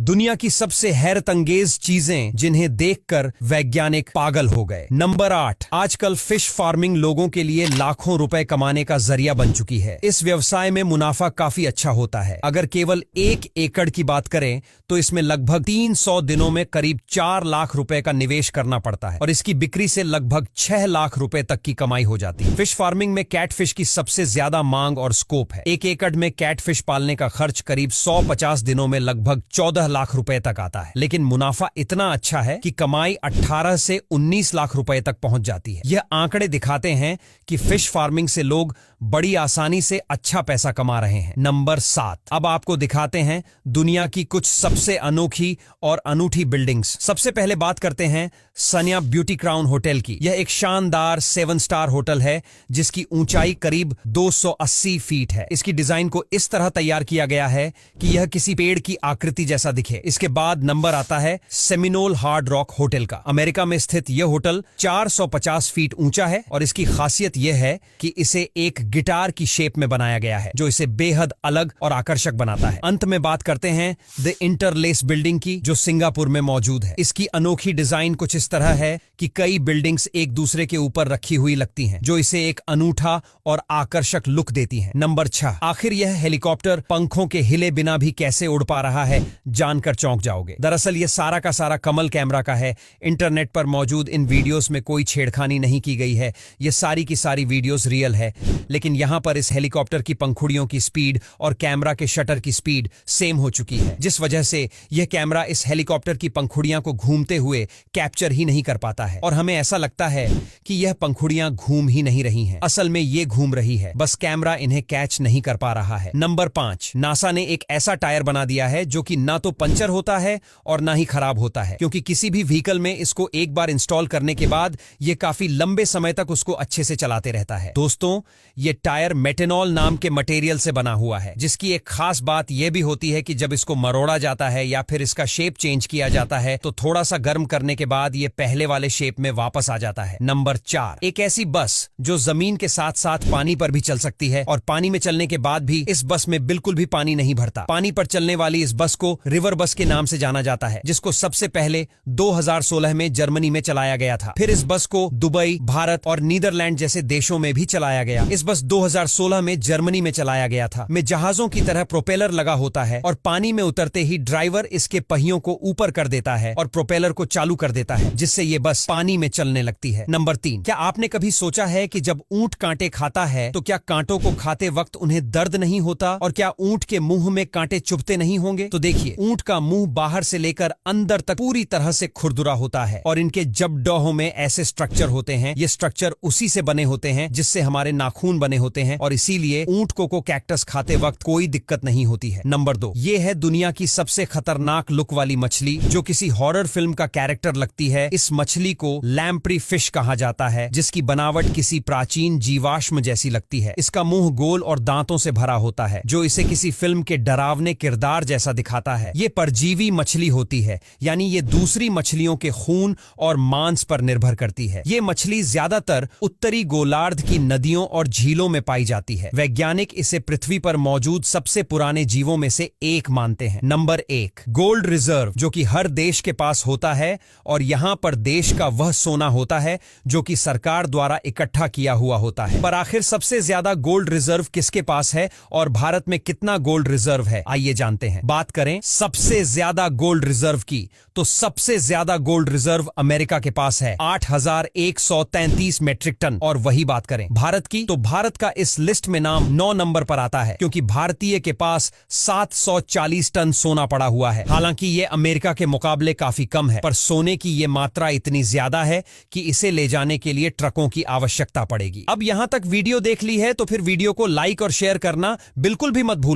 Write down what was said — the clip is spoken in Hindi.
दुनिया की सबसे हैरतअंगेज चीजें जिन्हें देखकर वैज्ञानिक पागल हो गए। नंबर 8, आजकल फिश फार्मिंग लोगों के लिए लाखों रुपए कमाने का जरिया बन चुकी है। इस व्यवसाय में मुनाफा काफी अच्छा होता है। अगर केवल 1 एकड़ की बात करें तो इसमें लगभग 300 दिनों में करीब 4 लाख रुपए का निवेश करना पड़ता है और इसकी बिक्री से लगभग 6 लाख रुपए तक की कमाई हो जाती है। फिश फार्मिंग में कैटफिश की सबसे ज्यादा मांग और स्कोप है। 1 एकड़ में कैटफिश पालने का खर्च करीब 150 दिनों में लगभग 14 लाख रुपए तक आता है, लेकिन मुनाफा इतना अच्छा है कि कमाई 18 से 19 लाख रुपए तक पहुंच जाती है। यह आंकड़े दिखाते हैं कि फिश फार्मिंग से लोग बड़ी आसानी से अच्छा पैसा कमा रहे हैं। नंबर 7, अब आपको दिखाते हैं दुनिया की कुछ सबसे अनोखी और अनूठी बिल्डिंग्स। सबसे पहले बात करते हैं सनिया ब्यूटी क्राउन होटल की। यह एक शानदार 7 स्टार होटल है जिसकी ऊंचाई करीब 280 फीट है। इसकी डिजाइन को इस तरह तैयार किया गया है कि यह किसी पेड़ की आकृति जैसा दिखे। इसके बाद नंबर आता है सेमिनोल हार्ड रॉक होटल का। अमेरिका में स्थित यह होटल 450 फीट ऊंचा है और इसकी खासियत यह है कि इसे एक गिटार की शेप में बनाया गया है जो इसे बेहद अलग और आकर्षक बनाता है। अंत में बात करते हैं द इंटरलेस बिल्डिंग की जो सिंगापुर में मौजूद है। इसकी अनोखी डिजाइन कुछ इस तरह है कि कई बिल्डिंग्स एक दूसरे के ऊपर रखी हुई लगती हैं जो इसे एक अनूठा और आकर्षक लुक देती हैं। नंबर 6, आखिर यह हेलीकॉप्टर पंखों के हिले बिना भी कैसे उड़ पा रहा है जानकर चौंक जाओगे। दरअसल यह सारा का सारा कमल कैमरा का है। इंटरनेट पर मौजूद इन वीडियोस में कोई छेड़खानी नहीं की गई है। यह सारी की सारी वीडियोस रियल है, लेकिन यहां पर इस हेलीकॉप्टर की पंखुड़ियों की स्पीड और कैमरा के शटर की स्पीड सेम हो चुकी है, जिस वजह से यह कैमरा इस हेलीकॉप्टर की पंखुड़ियां को घूमते हुए कैप्चर ही नहीं कर पाता है और हमें ऐसा लगता है कि यह पंखुड़ियां घूम ही नहीं रही हैं। असल में ये घूम रही है, बस कैमरा इन्हें कैच नहीं कर पा रहा है। नंबर 5, नासा ने एक ऐसा टायर बना दिया है जो कि ना तो पंचर होता है और ना ही खराब होता है, क्योंकि किसी भी व्हीकल में इसको एक बार इंस्टॉल करने के बाद यह काफी लंबे समय तक उसको अच्छे से चलाते रहता है। दोस्तों, ये टायर मेटेनॉल नाम के मटेरियल से बना हुआ है, जिसकी एक खास बात यह भी होती है कि जब इसको मरोड़ा जाता है या फिर इसका शेप चेंज किया जाता है तो थोड़ा सा गर्म करने के बाद ये पहले वाले शेप में वापस आ जाता है। नंबर 4, एक ऐसी बस जो जमीन के साथ साथ पानी पर भी चल सकती है और पानी में चलने के बाद भी इस बस में बिल्कुल भी पानी नहीं भरता। पानी पर चलने वाली इस बस को रिवर बस के नाम से जाना जाता है, जिसको सबसे पहले 2016 में जर्मनी में चलाया गया था। फिर इस बस को दुबई, भारत और नीदरलैंड जैसे देशों में भी चलाया गया। इस बस 2016 में जर्मनी में चलाया गया था। में जहाजों की तरह प्रोपेलर लगा होता है और पानी में उतरते ही ड्राइवर इसके पहियों को ऊपर कर देता है और प्रोपेलर को चालू कर देता है, जिससे ये बस पानी में चलने लगती है। नंबर 3, क्या आपने कभी सोचा है कि जब ऊंट कांटे खाता है तो क्या कांटों को खाते वक्त उन्हें दर्द नहीं होता और क्या ऊंट के मुंह में कांटे चुभते नहीं होंगे? तो देखिए, ऊंट का मुंह बाहर से लेकर अंदर तक पूरी तरह से खुरदुरा होता है और इनके जबड़ों में ऐसे स्ट्रक्चर होते हैं। ये स्ट्रक्चर उसी से बने होते हैं जिससे हमारे नाखून बने होते हैं और इसीलिए ऊंट को कैक्टस खाते वक्त कोई दिक्कत नहीं होती है। नंबर 2, ये है दुनिया की सबसे खतरनाक लुक वाली मछली जो किसी हॉरर फिल्म का कैरेक्टर लगती है। इस मछली को लैम्प्री फिश कहा जाता है, जिसकी बनावट किसी प्राचीन जीवाश्म जैसी लगती है। इसका मुंह गोल और दांतों से भरा होता है जो इसे किसी फिल्म के डरावने किरदार जैसा दिखाता है। ये परजीवी मछली होती है, यानी ये दूसरी मछलियों के खून और मांस पर निर्भर करती है। ये मछली ज्यादातर उत्तरी गोलार्ध की नदियों और झीलों में पाई जाती है। वैज्ञानिक इसे पृथ्वी पर मौजूद सबसे पुराने जीवों में से एक मानते हैं। नंबर 1, गोल्ड रिजर्व, जो कि हर देश के पास होता है और यहां पर देश का वह सोना होता है जो कि सरकार द्वारा इकट्ठा किया हुआ होता है। पर आखिर सबसे ज्यादा गोल्ड रिजर्व किसके पास है और भारत में कितना गोल्ड रिजर्व है, आइए जानते हैं। बात करें सबसे ज्यादा गोल्ड रिजर्व की, तो सबसे ज्यादा गोल्ड रिजर्व अमेरिका के पास है, 8,133 मेट्रिक टन। और वही बात करें भारत की, तो भारत का इस लिस्ट में नाम 9 नंबर पर आता है, क्योंकि भारतीय के पास 740 टन सोना पड़ा हुआ है। हालांकि ये अमेरिका के मुकाबले काफी कम है, पर सोने की ये मात्रा इतनी ज्यादा है कि इसे ले जाने के लिए ट्रकों की आवश्यकता पड़ेगी। अब यहां तक वीडियो देख ली है तो फिर वीडियो को लाइक और शेयर करना बिल्कुल भी मत भूलना।